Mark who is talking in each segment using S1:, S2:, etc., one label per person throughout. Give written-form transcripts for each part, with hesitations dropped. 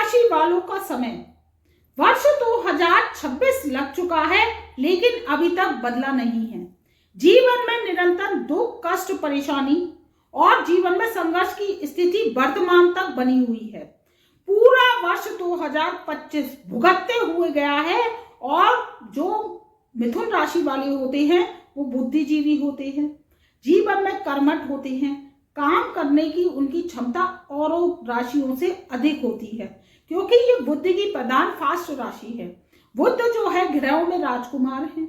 S1: राशि वालों का समय, वर्ष 2026 लग चुका है लेकिन अभी तक बदला नहीं है। जीवन में निरंतर दुख, कष्ट, परेशानी और जीवन में संघर्ष की स्थिति वर्तमान तक बनी हुई है। पूरा वर्ष 2025 भुगतते हुए गया है और जो मिथुन राशि वाले होते हैं वो बुद्धिजीवी होते हैं, जीवन में कर्मठ होते हैं, काम करने की उनकी क्षमता औरों राशियों से अधिक होती है क्योंकि ये बुध की प्रधान फास्ट राशि है। बुध जो है ग्रहों में राजकुमार हैं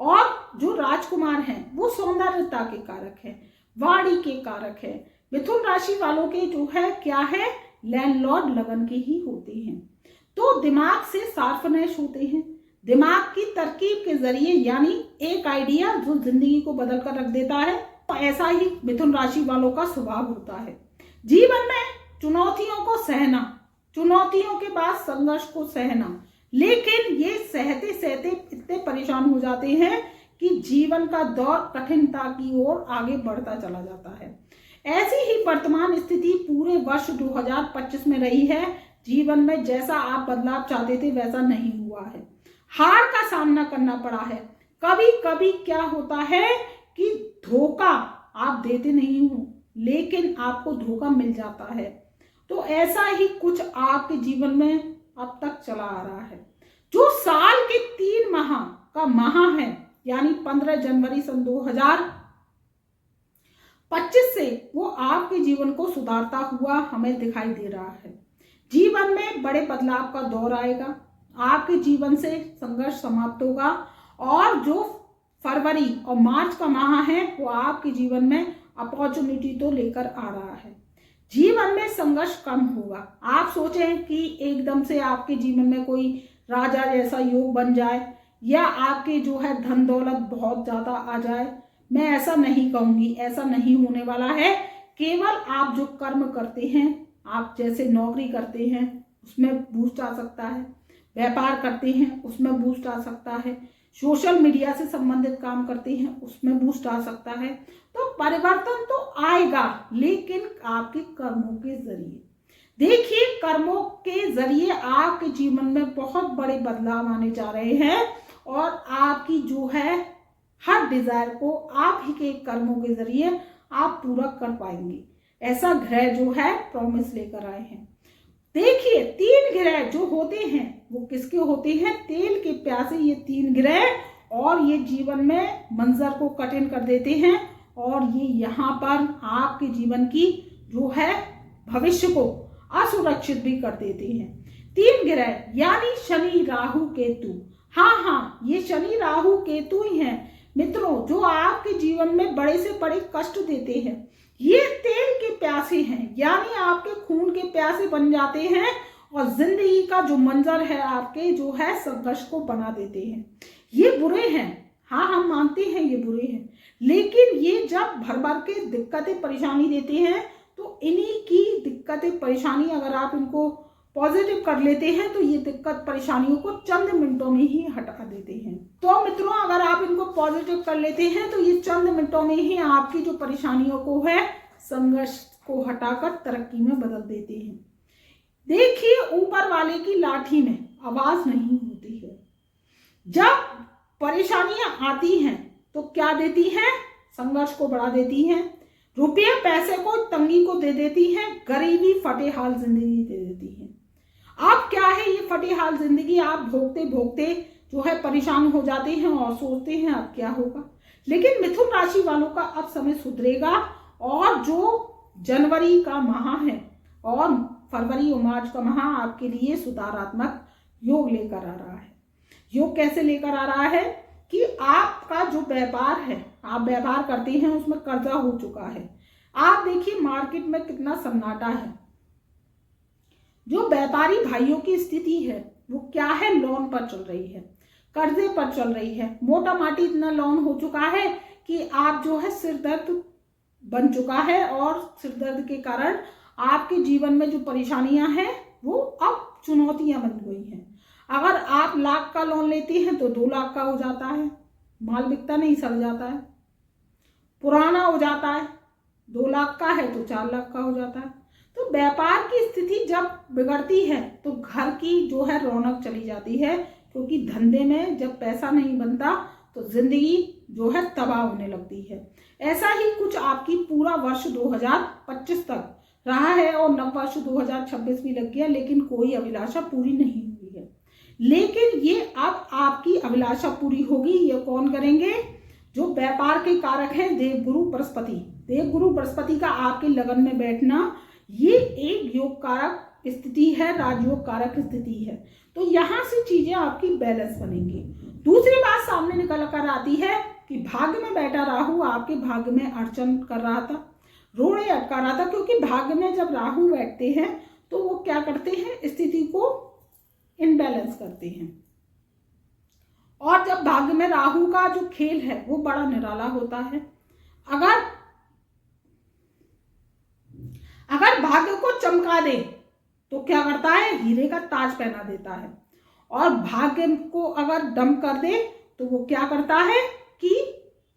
S1: और जो राजकुमार हैं वो सौंदर्यता के कारक है, वाणी के कारक है। मिथुन राशि वालों के जो है क्या है, लैंडलॉर्ड लगन के ही होते हैं। तो दिमाग से शार्पनेस होते हैं, दिमाग की तरकीब के जरिए, यानी एक आइडिया जो जिंदगी को बदल कर रख देता है, तो ऐसा ही मिथुन राशि वालों का स्वभाव होता है। जीवन में चुनौतियों को सहना, चुनौतियों के बाद संघर्ष को सहना, लेकिन ये सहते सहते इतने परेशान हो जाते हैं कि जीवन का दौर कठिनता की ओर आगे बढ़ता चला जाता है। ऐसी ही वर्तमान स्थिति पूरे वर्ष 2025 में रही है। जीवन में जैसा आप बदलाव चाहते थे वैसा नहीं हुआ है, हार का सामना करना पड़ा है। कभी कभी क्या होता है कि धोखा आप देते नहीं हो लेकिन आपको धोखा मिल जाता है। तो ऐसा ही कुछ आपके जीवन में अब तक चला आ रहा है। जो साल के 3 माह का माह है, यानी 15 जनवरी सन 2025 से वो आपके जीवन को सुधारता हुआ हमें दिखाई दे रहा है। जीवन में बड़े बदलाव का दौर आएगा, आपके जीवन से संघर्ष समाप्त होगा और जो फरवरी और मार्च का माह है वो आपके जीवन में अपॉर्चुनिटी तो लेकर आ रहा है। जीवन में संघर्ष कम होगा। आप सोचें कि एकदम से आपके जीवन में कोई राजा जैसा योग बन जाए या आपके जो है धन दौलत बहुत ज्यादा आ जाए, मैं ऐसा नहीं कहूंगी, ऐसा नहीं होने वाला है। केवल आप जो कर्म करते हैं, आप जैसे नौकरी करते हैं उसमें बूस्ट आ सकता है, व्यापार करते हैं उसमें बूस्ट आ सकता है, सोशल मीडिया से संबंधित काम करते हैं उसमें बूस्ट आ सकता है। तो परिवर्तन तो आएगा लेकिन आपके कर्मों के जरिए। देखिए, कर्मों के जरिए आपके जीवन में बहुत बड़े बदलाव आने जा रहे हैं और आपकी जो है हर डिजायर को आप ही के कर्मों के जरिए आप पूरा कर पाएंगे। ऐसा ग्रह जो है प्रॉमिस लेकर आए हैं। देखिए, 3 ग्रह जो होते हैं वो किसके होते हैं, तेल के प्यासे ये 3 ग्रह, और ये जीवन में मंजर को कठिन कर देते हैं और ये यहाँ पर आपके जीवन की जो है भविष्य को असुरक्षित भी कर देते हैं। 3 ग्रह यानी शनि, राहु, केतु। हाँ, ये शनि, राहु, केतु ही हैं मित्रों जो आपके जीवन में बड़े से बड़े कष्ट देते हैं। ये तेल के प्यासे हैं, यानी आपके खून के प्यासे बन जाते हैं और जिंदगी का जो मंजर है आपके जो है संघर्ष को बना देते हैं। ये बुरे हैं, हाँ हम मानते हैं ये बुरे हैं, लेकिन ये जब भर भर के दिक्कतें परेशानी देते हैं तो इन्हीं की दिक्कतें परेशानी अगर आप इनको पॉजिटिव कर लेते हैं तो ये दिक्कत परेशानियों को चंद मिनटों में ही हटा देते हैं। तो मित्रों, अगर आप इनको पॉजिटिव कर लेते हैं तो ये चंद मिनटों में ही आपकी जो परेशानियों को है संघर्ष को हटाकर तरक्की में बदल देते हैं। देखिए, ऊपर वाले की लाठी में आवाज नहीं होती है। जब परेशानियां आती हैं तो क्या देती हैं, संघर्ष को बढ़ा देती हैं, रुपये पैसे को तंगी को दे देती हैं, गरीबी फटे हाल जिंदगी दे देती है। अब क्या है, ये फटे हाल जिंदगी आप भोगते भोगते जो है परेशान हो जाते हैं और सोचते हैं अब क्या होगा। लेकिन मिथुन राशि वालों का अब समय सुधरेगा और जो जनवरी का माह है और फरवरी और मार्च का माह आपके लिए सुधारात्मक योग लेकर आ रहा है। योग कैसे लेकर आ रहा है कि आपका जो व्यापार है, आप व्यापार करते हैं उसमें कर्जा हो चुका है। आप देखिए मार्केट में कितना सन्नाटा है। जो व्यापारी भाइयों की स्थिति है वो क्या है, लोन पर चल रही है, कर्जे पर चल रही है। मोटा माटी इतना लोन हो चुका है कि आप जो है सिर दर्द बन चुका है और सिर दर्द के कारण आपके जीवन में जो परेशानियां हैं वो अब चुनौतियां बन गई हैं। अगर आप लाख का लोन लेते हैं तो 2 लाख का हो जाता है, माल बिकता नहीं, सड़ जाता है, पुराना हो जाता है। 2 लाख का है तो 4 लाख का हो जाता है। तो व्यापार की स्थिति जब बिगड़ती है तो घर की जो है रौनक चली जाती है, क्योंकि धंधे में जब पैसा नहीं बनता तो जिंदगी जो है तबाह होने लगती है। ऐसा ही कुछ आपकी पूरा वर्ष 2025 तक रहा है और नव वर्ष 2026 भी लग गया, लेकिन कोई अभिलाषा पूरी नहीं हुई है। लेकिन ये अब आपकी अभिलाषा पूरी होगी। ये कौन करेंगे? जो व्यापार के कारक हैं देवगुरु बृहस्पति। देवगुरु बृहस्पति का आपके लगन में बैठना ये एक योग कारक स्थिति है, राजयोग कारक स्थिति है। तो यहाँ से चीजें आपकी बैलेंस बनेंगी। दूसरी बात सामने निकल कर आती है कि भाग्य में बैठा राहु आपके भाग्य में अड़चन कर रहा था, रोड़े अटका रहा था, क्योंकि भाग्य में जब राहु बैठते हैं तो वो क्या करते हैं? स्थिति को इनबैलेंस करते हैं। और जब भाग्य में राहु का जो खेल है वो बड़ा निराला होता है। अगर भाग्य को चमका दे तो क्या करता है? हीरे का ताज पहना देता है। और भाग्य को अगर डम कर दे तो वो क्या करता है कि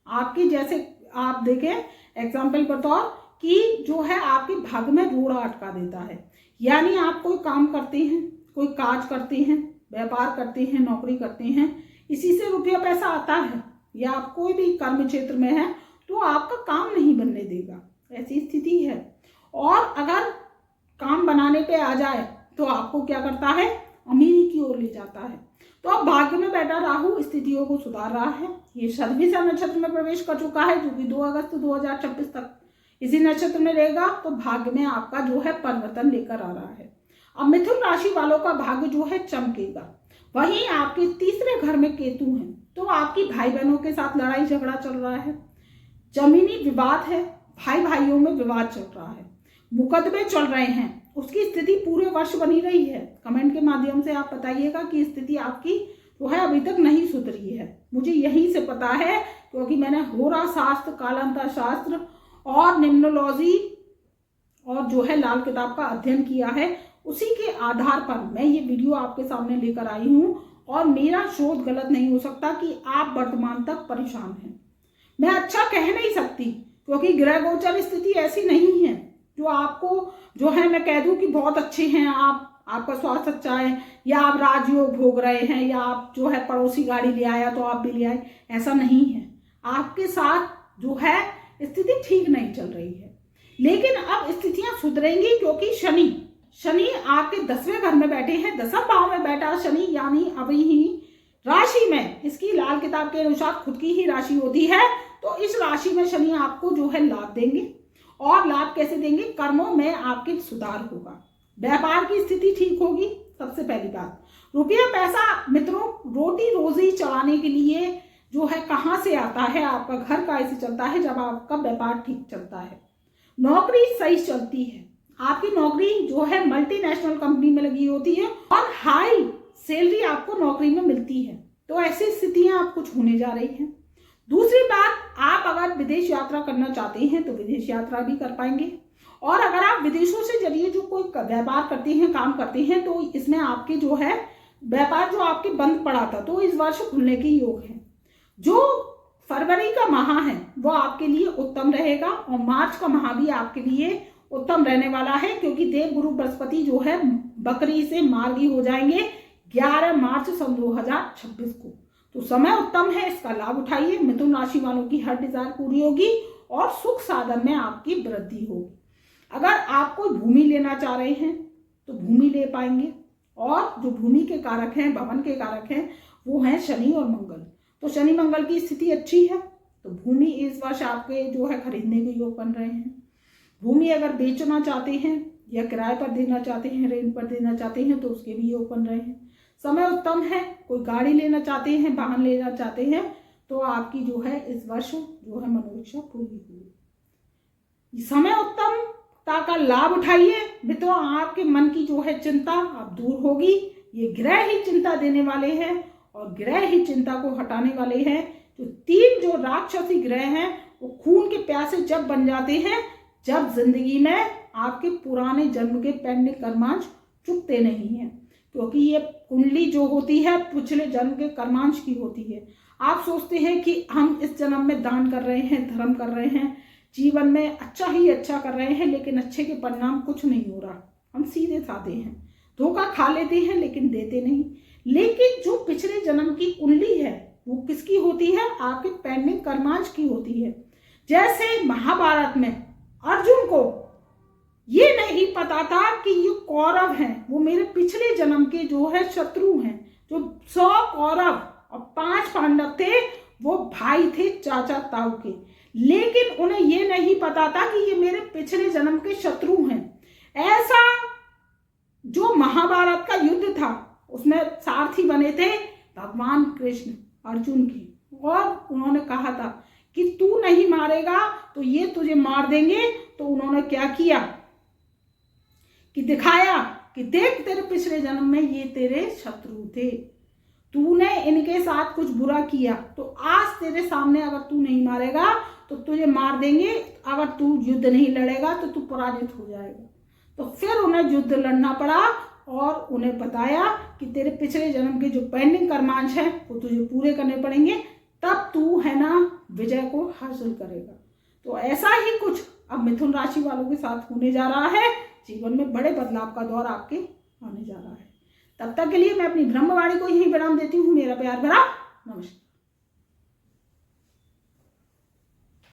S1: आपकी, जैसे आप देखें एग्जाम्पल के तौर कि जो है आपके भाग्य में रोड़ा अटका देता है। यानी आप कोई काम करते हैं, कोई काज करते हैं, व्यापार करते हैं, नौकरी करते हैं, इसी से रुपया पैसा आता है, या आप कोई भी कर्म क्षेत्र में है तो आपका काम नहीं बनने देगा, ऐसी स्थिति है। और अगर काम बनाने पे आ जाए तो आपको क्या करता है? अमीरी की ओर ले जाता है। तो अब भाग्य में बैठा राहु स्थितियों को सुधार रहा है। ये शतभिषा नक्षत्र में प्रवेश कर चुका है, जो कि 2 अगस्त 2026 तक इसी नक्षत्र में रहेगा। तो भाग्य में आपका जो है परिवर्तन लेकर आ रहा है। अब मिथुन राशि वालों का भाग्य जो है चमकेगा। वहीं आपके तीसरे घर में केतु है, तो आपकी भाई बहनों के साथ लड़ाई झगड़ा चल रहा है, जमीनी विवाद है, भाई भाइयों में विवाद चल रहा है, मुकदमे चल रहे हैं, उसकी स्थिति पूरे वर्ष बनी रही है। कमेंट के माध्यम से आप बताइएगा कि स्थिति आपकी जो है अभी तक नहीं सुधरी है। मुझे यहीं से पता है, क्योंकि मैंने होरा शास्त्र, कालांतर शास्त्र और निम्नोलॉजी और जो है लाल किताब का अध्ययन किया है। उसी के आधार पर मैं ये वीडियो आपके सामने लेकर आई हूँ, और मेरा शोध गलत नहीं हो सकता कि आप वर्तमान तक परेशान हैं। मैं अच्छा कह नहीं सकती, क्योंकि ग्रह गोचर स्थिति ऐसी नहीं है जो आपको जो है मैं कह दूं कि बहुत अच्छे हैं आप, आपका स्वास्थ्य अच्छा है, या आप राजयोग भोग रहे हैं, या आप जो है पड़ोसी गाड़ी ले आया तो आप भी ले आए, ऐसा नहीं है। आपके साथ जो है स्थिति ठीक नहीं चल रही है। लेकिन अब स्थितियां सुधरेंगी, क्योंकि शनि आपके 10वें घर में बैठे हैं। 10वें भाव में बैठा शनि, यानी अभी ही राशि में, इसकी लाल किताब के अनुसार खुद की ही राशि होती है, तो इस राशि में शनि आपको जो है लाभ देंगे। और लाभ कैसे देंगे? कर्मों में आपके सुधार होगा, व्यापार की स्थिति ठीक होगी। सबसे पहली बात, रुपया पैसा मित्रों रोटी रोजी चलाने के लिए जो है कहाँ से आता है? आपका घर का ऐसे चलता है जब आपका व्यापार ठीक चलता है, नौकरी सही चलती है, आपकी नौकरी जो है मल्टीनेशनल कंपनी में लगी होती है और हाई सैलरी आपको नौकरी में मिलती है। तो ऐसी स्थितियां आप कुछ होने जा रही हैं। दूसरी बात, आप अगर विदेश यात्रा करना चाहते हैं तो विदेश यात्रा भी कर पाएंगे। और अगर आप विदेशों से जरिए जो कोई व्यापार करते हैं, काम करते हैं, तो इसमें आपके जो है व्यापार जो आपके बंद पड़ा था तो इस वर्ष खुलने के योग है। जो फरवरी का माह है वो आपके लिए उत्तम रहेगा, और मार्च का माह भी आपके लिए उत्तम रहने वाला है, क्योंकि देवगुरु बृहस्पति जो है बकरी से मार्गी हो जाएंगे 11 मार्च सन 2026 को। तो समय उत्तम है, इसका लाभ उठाइए। मिथुन राशि वालों की हर डिजायर पूरी होगी और सुख साधन में आपकी वृद्धि होगी। अगर आप कोई भूमि लेना चाह रहे हैं तो भूमि ले पाएंगे, और जो भूमि के कारक हैं, भवन के कारक हैं, वो हैं शनि और मंगल। तो शनि मंगल की स्थिति अच्छी है, तो भूमि इस वर्ष आपके जो है खरीदने के योग बन रहे हैं। भूमि अगर बेचना चाहते हैं या किराए पर देना चाहते हैं, रेंट पर देना चाहते हैं, तो उसके भी योग बन रहे हैं। समय उत्तम है। कोई गाड़ी लेना चाहते हैं, वाहन लेना चाहते हैं, तो आपकी जो है इस वर्ष जो है मनोइच्छा पूरी हुई। समय उत्तमता का लाभ उठाइए मित्रों। आपके मन की जो है चिंता अब दूर होगी। ये ग्रह ही चिंता देने वाले हैं और ग्रह ही चिंता को हटाने वाले हैं। जो 3 जो राक्षसी ग्रह हैं वो खून के प्यासे जब बन जाते हैं, जब जिंदगी में आपके पुराने जन्म के पेंडिंग कर्मांश चुकते नहीं हैं, क्योंकि ये कुंडली जो होती है पिछले जन्म के कर्मांश की होती है। आप सोचते हैं कि हम इस जन्म में दान कर रहे हैं, धर्म कर रहे हैं, जीवन में अच्छा ही अच्छा कर रहे हैं, लेकिन अच्छे के परिणाम कुछ नहीं हो रहा। हम सीधे साधे हैं, धोखा खा लेते हैं लेकिन देते नहीं। लेकिन जो पिछले जन्म की कुंडली है वो किसकी होती है? आपके पेंडिंग कर्मांश की होती है। जैसे महाभारत में अर्जुन को ये नहीं पता था कि ये कौरव हैं, वो मेरे पिछले जन्म के जो है शत्रु हैं। जो 100 कौरव और 5 पांडव थे वो भाई थे चाचा ताऊ के, लेकिन उन्हें ये नहीं पता था कि ये मेरे पिछले जन्म के शत्रु हैं। ऐसा जो महाभारत का युद्ध था उसमें सारथी बने थे भगवान कृष्ण अर्जुन की, और उन्होंने कहा था कि तू नहीं मारेगा तो ये तुझे मार देंगे। तो उन्होंने क्या किया कि दिखाया कि देख तेरे पिछले जन्म में ये तेरे शत्रु थे, तूने इनके साथ कुछ बुरा किया, तो आज तेरे सामने अगर तू नहीं मारेगा तो तुझे मार देंगे, अगर तू युद्ध नहीं लड़ेगा तो तू पराजित हो जाएगा। तो फिर उन्हें युद्ध लड़ना पड़ा और उन्हें बताया कि तेरे पिछले जन्म के जो पेंडिंग कर्मांश है वो तुझे पूरे करने पड़ेंगे, तब तू है ना विजय को हासिल करेगा। तो ऐसा ही कुछ अब मिथुन राशि वालों के साथ होने जा रहा है। जीवन में बड़े बदलाव का दौर आपके आने जा रहा है। तब तक के लिए मैं अपनी ब्रह्मवाणी को यही विराम देती हूँ। मेरा प्यार भरा नमस्कार।